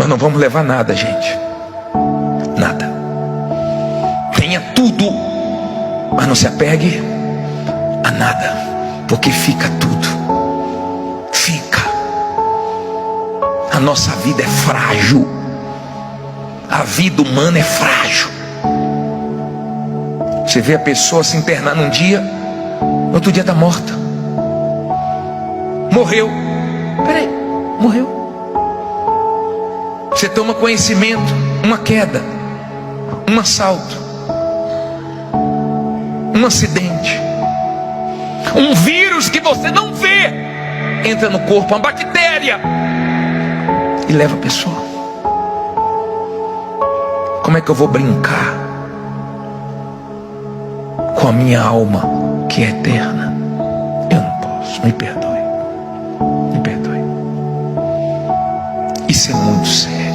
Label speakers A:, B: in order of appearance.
A: Nós não vamos levar nada, gente. Nada. Tenha tudo, mas não se apegue a nada, porque fica tudo. Fica. A nossa vida é frágil. A vida humana é frágil. Você vê a pessoa se internar num dia, no outro dia está morta. Morreu. Peraí, morreu. Você toma conhecimento, uma queda, um assalto, um acidente, um vírus que você não vê entra no corpo, uma bactéria, e leva a pessoa. Como é que eu vou brincar com a minha alma que é eterna? Eu não posso. Me perdoe. Me perdoe. Isso é muito sério.